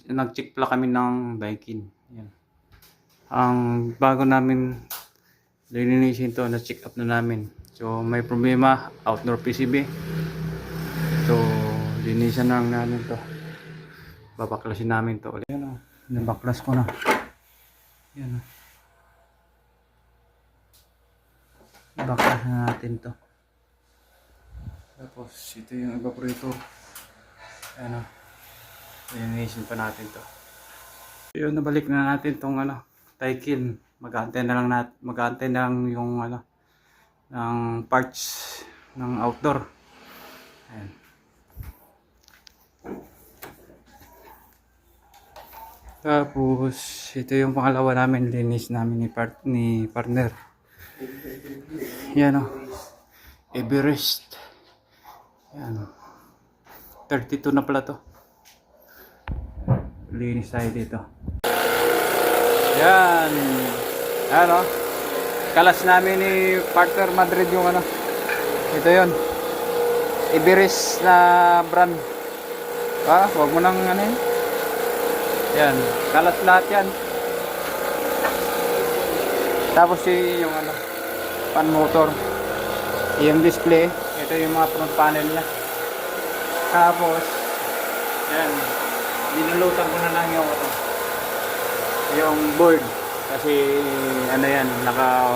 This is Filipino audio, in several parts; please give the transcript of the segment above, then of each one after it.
Nag-check pala kami ng Daikin. Yan. Ang bago namin lilinisin to, na-check up na namin. So may problema, outdoor PCB. So linisan lang namin to. Babaklasin namin to ulit. Yan o, nabaklas ko na. Yan o. Baklas na natin to. Tapos ito yung evaporator. Ayan o. Linisin pa natin to. Yun, nabalik na natin tong Daikin. Mag-aantay na lang yung ng parts ng outdoor. Ayan. Tapos ito yung pangalawa namin, linis namin ni partner. Yan o. Everest. Yan. 32 na pala to. Linis tayo dito. Yan. Ano? Kalas namin ni partner Madrid yung ito yon. Everest na brand. Wag mo nang yun. Yan. Kalas lahat yan. Tapos yung fan motor. Yung display. Ito yung mga front panel niya. Tapos yan. Dinulutan ko na lang yung board kasi yan, naka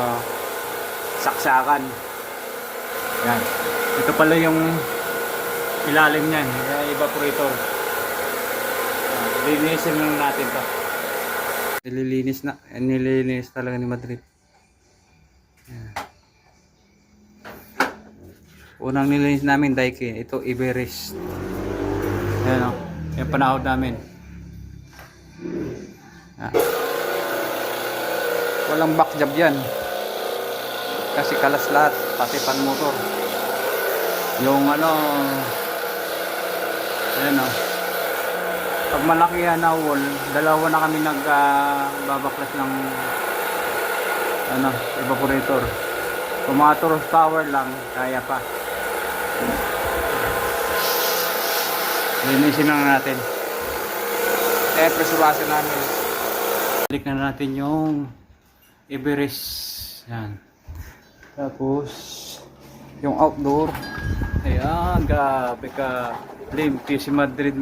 saksakan. Yan. Ito pala yung ilalim niyan, yung evaporator. Linisin lang natin to. Nililinis talaga ni Madrid. Yan. Unang nilinis namin Daikin, ito Everest. Yan o. Yung panahon namin. Walang back job yan. Kasi kalas lahat. Pati pan motor. Yung ayan o. Pag malaki yan na wall, dalawa na kami nagbabaklas ng evaporator. Kung mga 2 horsepower lang, kaya pa. Linisin lang natin. Presurasin namin. Balik na natin yung Everest. Yan. Tapos yung outdoor. Ayan, grabe ka. Limpyo si Madrid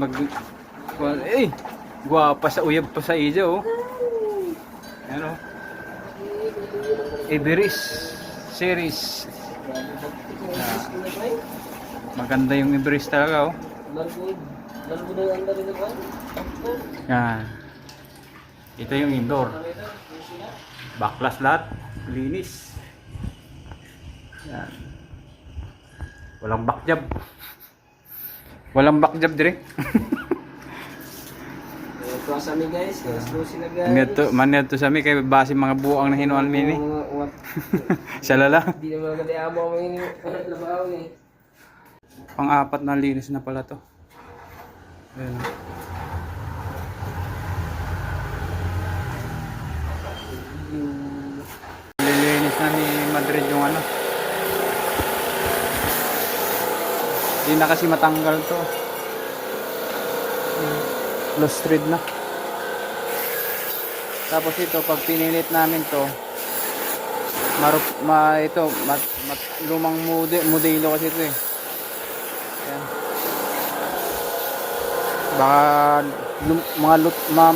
guwapa sa uyab pa sa iya oh. Ayan oh. Everest series. Maganda yung Everest talaga oh. Yan. Ito yung indoor. Baklas lahat. Linis. Yan. Walang backjob. Walang backjob dire. Ito sa amin guys. Manito sa amin kay base mga buang na hinuan mini. Siya lala. Hindi naman maganda amo ang labaw ni. Pang-apat na linis na pala to. Ayan. Lilinis na ni Madrid yung hindi na kasi matanggal to. Lost thread na. Tapos ito pag pinilit namin to lumang modelo kasi ito eh. Ayan. Baka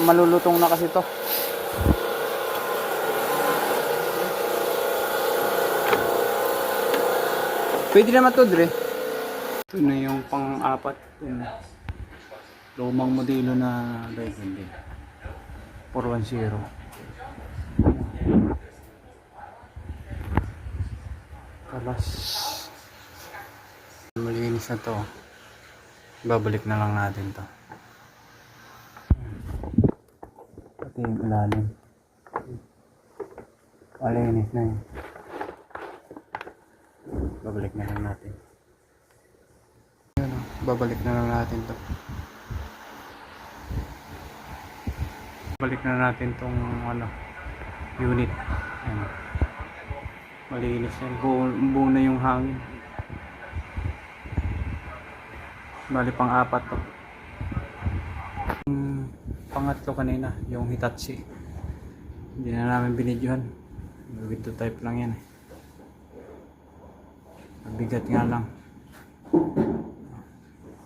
malulutong na kasi to. Pwede naman to dire. Ito na yung pang-apat. Lumang modelo na Daikin din. 410. Kalas. Malinis na to. Babalik na lang natin to. Pati yung ilalim. Malinis na yun. Babalik na lang natin. Babalik na lang natin to. Balik na natin tong unit. Ayan. Malinis yan. Buo na yung hangin. Bali pang-apat to. pangatlo kanina, yung Hitachi. Hindi na namin binidyohan. With 2 type lang yan eh. Mabigat nga lang.